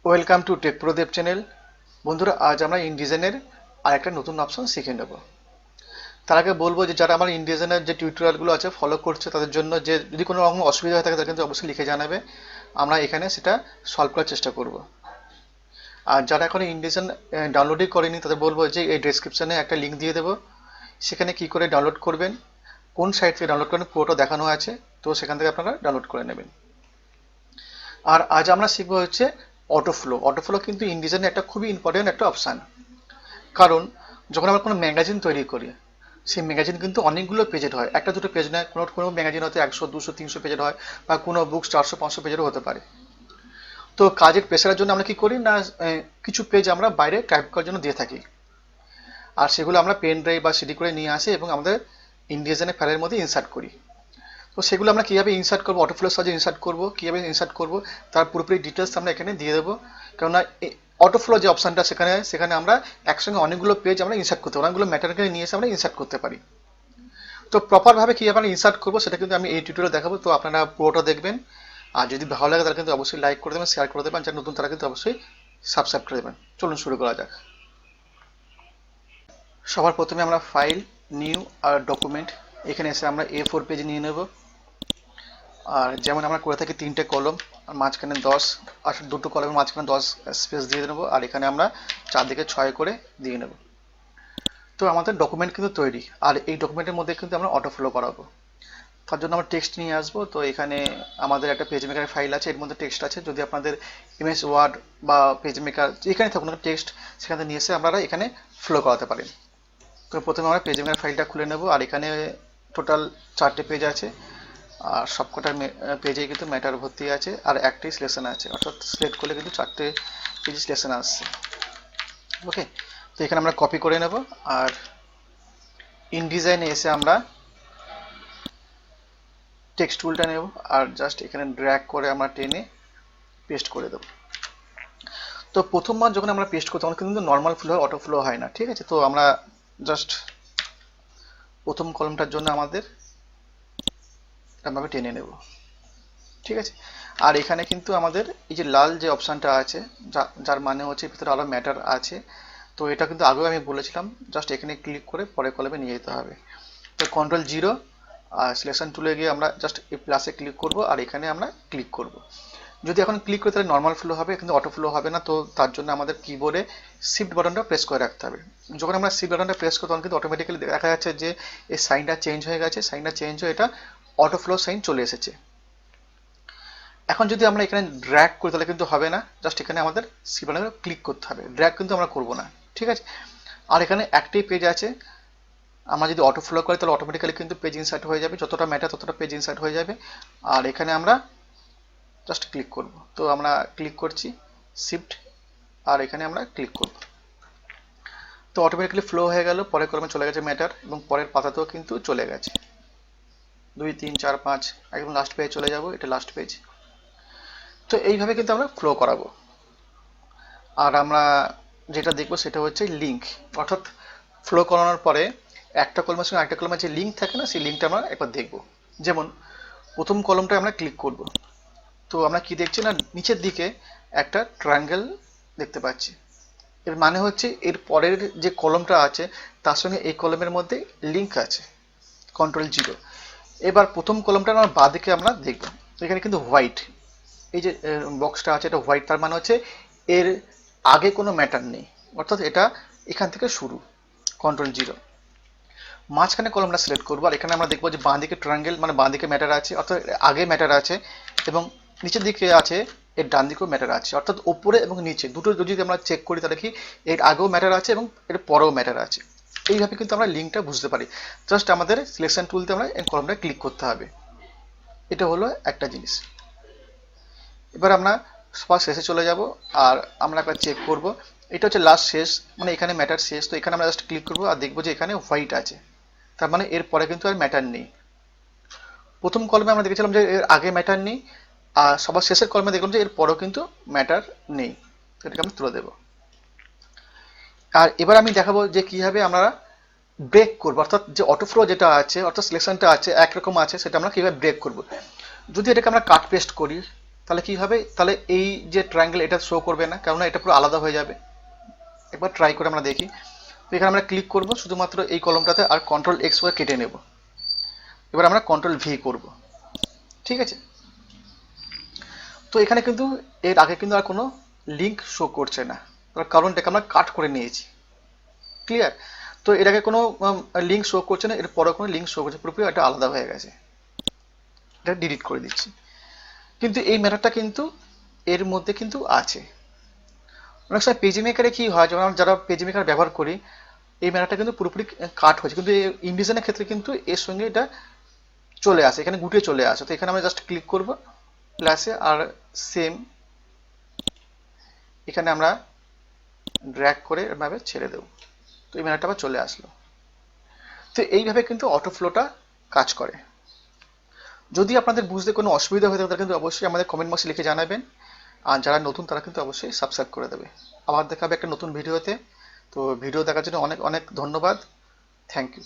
Welcome to TechPro Dev channel. বন্ধুরা, আজ আমরা ইনডিজাইনের আর একটা নতুন অপশন শিখে নেব। তার আগে বলবো যে যারা আমার ইনডিজাইনের যে টিউটোরিয়ালগুলো আছে ফলো করছে তাদের জন্য যে যদি কোনো রকম অসুবিধা হয়ে থাকে তাদের কিন্তু অবশ্যই লিখে জানাবে, আমরা এখানে সেটা সলভ করার চেষ্টা করব। আর যারা এখন ইনডিজাইন ডাউনলোডই করেনি তাদের বলবো যে এই ডেসক্রিপশনে একটা লিঙ্ক দিয়ে দেবো, সেখানে কি করে ডাউনলোড করবেন, কোন সাইট থেকে ডাউনলোড করবেন পুরোটা দেখানো আছে, তো সেখান থেকে আপনারা ডাউনলোড করে নেবেন। আর আজ আমরা শিখবো হচ্ছে অটোফ্লো। অটোফ্লো কিন্তু ইনডিজাইনের একটা খুবই ইম্পর্টেন্ট একটা অপশান। কারণ যখন আমরা কোনো ম্যাগাজিন তৈরি করি, সেই ম্যাগাজিন কিন্তু অনেকগুলো পেজের হয়, একটা দুটো পেজ নয়। কোনো কোনো ম্যাগাজিন হয়তো 100, 200, 300 পেজের হয়, বা কোনো বুকস 400, 500 পেজেরও হতে পারে। তো কাজের প্রেশারের জন্য আমরা কি করি না, কিছু পেজ আমরা বাইরে টাইপ করার জন্য দিয়ে থাকি, আর সেগুলো আমরা পেন ড্রাইভ বা সিডি করে নিয়ে আসি এবং আমাদের ইনডিজাইনের ফাইলের মধ্যে ইনসার্ট করি। তো সেগুলো আমরা কীভাবে ইনসার্ট করবো, অটোফ্লোর সাহায্যে ইনসার্ট করবো, কীভাবে ইনসার্ট করবো তার পুরোপুরি ডিটেলস আমরা এখানে দিয়ে দেবো। কেননা অটোফ্লো যে অপশানটা সেখানে সেখানে আমরা একসঙ্গে অনেকগুলো পেজ আমরা ইনসার্ট করতে পারি, অনেকগুলো ম্যাটারকে নিয়ে এসে আমরা ইনসার্ট করতে পারি। তো প্রপারভাবে কীভাবে আমরা ইনসার্ট করবো সেটা কিন্তু আমি এই টিউটোরিয়ালে দেখাবো, তো আপনারা পুরোটা দেখবেন। আর যদি ভালো লাগে তাহলে কিন্তু অবশ্যই লাইক করে দেবেন, শেয়ার করে দেবেন, যারা নতুন তারা কিন্তু অবশ্যই সাবস্ক্রাইব করে দেবেন। চলুন শুরু করা যাক। সবার প্রথমে আমরা ফাইল, নিউ আর ডকুমেন্ট, এখানে এসে আমরা A4 পেজ নিয়ে নেব। আর যেমন আমরা করে থাকি 3টে কলম, আর মাঝখানে 10, আর দুটো কলমের মাঝখানে 10 স্পেস দিয়ে নেবো, আর এখানে আমরা চারদিকে 6 করে দিয়ে নেব। তো আমাদের ডকুমেন্ট কিন্তু তৈরি, আর এই ডকুমেন্টের মধ্যে কিন্তু আমরা অটোফ্লো করাবো। তার জন্য আমরা টেক্সট নিয়ে আসবো। তো এখানে আমাদের একটা পেজ মেকার ফাইল আছে, এর মধ্যে টেক্সট আছে। যদি আপনাদের এমএস ওয়ার্ড বা পেজ মেকার যেখানে থাকুন টেক্সট, সেখানে নিয়ে এসে আপনারা এখানে ফ্লো করাতে পারেন। তো প্রথমে আমরা পেজ মেকার ফাইলটা খুলে নেব, আর এখানে টোটাল 4টে পেজ আছে, আর সবকটা পেজে কিন্তু ম্যাটার ভর্তি আছে, আর একটাই সিলেকশন আছে, অর্থাৎ সিলেক্ট করলে কিন্তু 4টে পেজ সিলেকশন আসছে। ওকে, তো এখানে আমরা কপি করে নেব, আর ইনডিজাইনে এসে আমরা টেক্সট টুলটা নেব, আর জাস্ট এখানে ড্র্যাগ করে আমরা টেনে পেস্ট করে দেব। তো প্রথমবার যখন আমরা পেস্ট করতে তখন কিন্তু নর্মাল ফ্লো হয়, অটো ফ্লো হয় না, ঠিক আছে। তো আমরা জাস্ট প্রথম কলমটার জন্য আমাদের এভাবে টেনে নেব, ঠিক আছে। আর এখানে কিন্তু আমাদের এই যে লাল যে অপশানটা আছে, যার মানে হচ্ছে ভিতরে আরও ম্যাটার আছে, তো এটা কিন্তু আগেও আমি বলেছিলাম, জাস্ট এখানে ক্লিক করে পরে কলমে নিয়ে যেতে হবে। তো Ctrl+0 আর সিলেকশন টুলে গিয়ে আমরা জাস্ট এই প্লাসে ক্লিক করব, আর এখানে আমরা ক্লিক করব। যদি এখন ক্লিক করি তাহলে নর্মাল ফ্লো হবে, কিন্তু অটো ফ্লো হবে না। তো তার জন্য আমাদের কিবোর্ডে শিফট বাটনটা প্রেস করে রাখতে হবে। যখন আমরা শিফট বাটনটা প্রেস করি তখন কিন্তু অটোমেটিক্যালি দেখা যাচ্ছে যে এই সাইনটা চেঞ্জ হয়ে গেছে, সাইনটা চেঞ্জ হয়ে এটা অটো ফ্লো সাইন চলে এসেছে। এখন যদি আমরা এখানে ড্র্যাগ করি তাহলে কিন্তু হবে না, জাস্ট এখানে আমাদের শিফট বাটনে ক্লিক করতে হবে, ড্র্যাগ কিন্তু আমরা করব না, ঠিক আছে। আর এখানে একটাই পেজ আছে, আমরা যদি অটো ফ্লো করি তাহলে অটোমেটিক্যালি কিন্তু পেজ ইনসার্ট হয়ে যাবে, যতটা ম্যাটার ততটা পেজ ইনসার্ট হয়ে যাবে। আর এখানে আমরা জাস্ট ক্লিক করব, তো আমরা ক্লিক করছি শিফট, আর এখানে আমরা ক্লিক করব, তো অটোমেটিক্যালি ফ্লো হয়ে গেল, পরের কলমে চলে গেছে ম্যাটার, এবং পরের পাতাতেও কিন্তু চলে গেছে। 2, 3, 4, 5 একদম লাস্ট পেজ চলে যাব, এটা লাস্ট পেজ। তো এইভাবে কিন্তু আমরা ফ্লো করাবো। আর আমরা যেটা দেখবো সেটা হচ্ছে লিঙ্ক, অর্থাৎ ফ্লো করানোর পরে একটা কলমের সঙ্গে আরেকটা কলমের যে লিঙ্ক থাকে না, সেই লিঙ্কটা আমরা একবার দেখব। যেমন প্রথম কলমটায় আমরা ক্লিক করব, তো আমরা কি দেখছি না, নিচের দিকে একটা ট্রায়াঙ্গেল দেখতে পাচ্ছি। এর মানে হচ্ছে এর পরের যে কলমটা আছে তার সঙ্গে এই কলমের মধ্যে লিঙ্ক আছে। Ctrl+0। এবার প্রথম কলমটা আমার বাঁদিকে আমরা দেখব, এখানে কিন্তু হোয়াইট, এই যে বক্সটা আছে এটা হোয়াইট, তার মানে হচ্ছে এর আগে কোনো ম্যাটার নেই, অর্থাৎ এটা এখান থেকে শুরু। Ctrl+0। মাঝখানে কলমটা সিলেক্ট করবো, আর এখানে আমরা দেখবো যে বাঁ দিকে ট্রায়াঙ্গেল মানে বাঁ দিকে ম্যাটার আছে, অর্থাৎ আগে ম্যাটার আছে, এবং নিচের দিকে আছে এর ডান দিকেও ম্যাটার আছে, অর্থাৎ ওপরে এবং নিচে দুটো যদি আমরা চেক করি তাহলে কি এর আগেও ম্যাটার আছে এবং এর পরেও ম্যাটার আছে। এইভাবে কিন্তু আমরা লিঙ্কটা বুঝতে পারি। জাস্ট আমাদের সিলেকশন টুলতে আমরা এই কলমটা ক্লিক করতে হবে। এটা হলো একটা জিনিস। এবার আমরা সবার শেষে চলে যাব, আর আমরা একবার চেক করব, এটা হচ্ছে লাস্ট শেষ, মানে এখানে ম্যাটার শেষ। তো এখানে আমরা জাস্ট ক্লিক করবো আর দেখবো যে এখানে হোয়াইট আছে, তার মানে এর পরে কিন্তু আর ম্যাটার নেই। প্রথম কলমে আমরা দেখেছিলাম যে এর আগে ম্যাটার নেই, আর সবার শেষের কলমে দেখলাম যে এর পরেও কিন্তু ম্যাটার নেই। এটাকে আমি তুলে দেবো। আর এবার আমি দেখাবো যে কীভাবে আমরা ব্রেক করবো, অর্থাৎ যে অটোফ্লো যেটা আছে, অর্থাৎ সিলেকশনটা আছে একরকম আছে, সেটা আমরা কীভাবে ব্রেক করবো। যদি এটাকে আমরা কাট পেস্ট করি তাহলে কি হবে, তাহলে এই যে ট্রায়াঙ্গেল এটা শো করবে না, কেননা এটা পুরো আলাদা হয়ে যাবে। একবার ট্রাই করে আমরা দেখি। তো এখানে আমরা ক্লিক করব শুধুমাত্র এই কলমটাতে, আর কন্ট্রোল এক্স করে কেটে নেব। এবার আমরা কন্ট্রোল ভি করব, ঠিক আছে। তো এখানে কিন্তু এর আগে কিন্তু আর কোনো লিঙ্ক শো করছে না, তার কারণটাকে আমরা কাট করে নিয়েছি, ক্লিয়ার। তো এর আগে কোনো লিঙ্ক শো করছে না, এর পরে কোনো লিঙ্ক শো করছে, পুরোপুরি এটা আলাদা হয়ে গেছে। এটা ডিলিট করে দিচ্ছি। কিন্তু এই ম্যাটারটা কিন্তু এর মধ্যে কিন্তু আছে। অনেক সময় পেজ মেকারে কি হয়, যেমন আমরা যারা পেজ মেকার ব্যবহার করি, এই ম্যাটারটা কিন্তু পুরোপুরি কাট হয়েছে, কিন্তু ইনডিজাইনের ক্ষেত্রে কিন্তু এর সঙ্গে এটা চলে আসে, এখানে গুটিয়ে চলে আসে। তো এখানে আমরা জাস্ট ক্লিক করব প্লাসে, আর সেম এখানে আমরা ড্র্যাগ করে এভাবে ছেড়ে দেব। তো এই ম্যাটারটা আবার চলে আসলো। তো এইভাবে কিন্তু অটোফ্লোটা কাজ করে। যদি আপনাদের বুঝতে কোনো অসুবিধা হয়ে থাকে তাহলে কিন্তু অবশ্যই আমাদের কমেন্ট বক্সে লিখে জানাবেন, আর যারা নতুন তারা কিন্তু অবশ্যই সাবস্ক্রাইব করে দেবে। আবার দেখা হবে একটা নতুন ভিডিওতে। তো ভিডিও দেখার জন্য অনেক অনেক ধন্যবাদ। Thank you.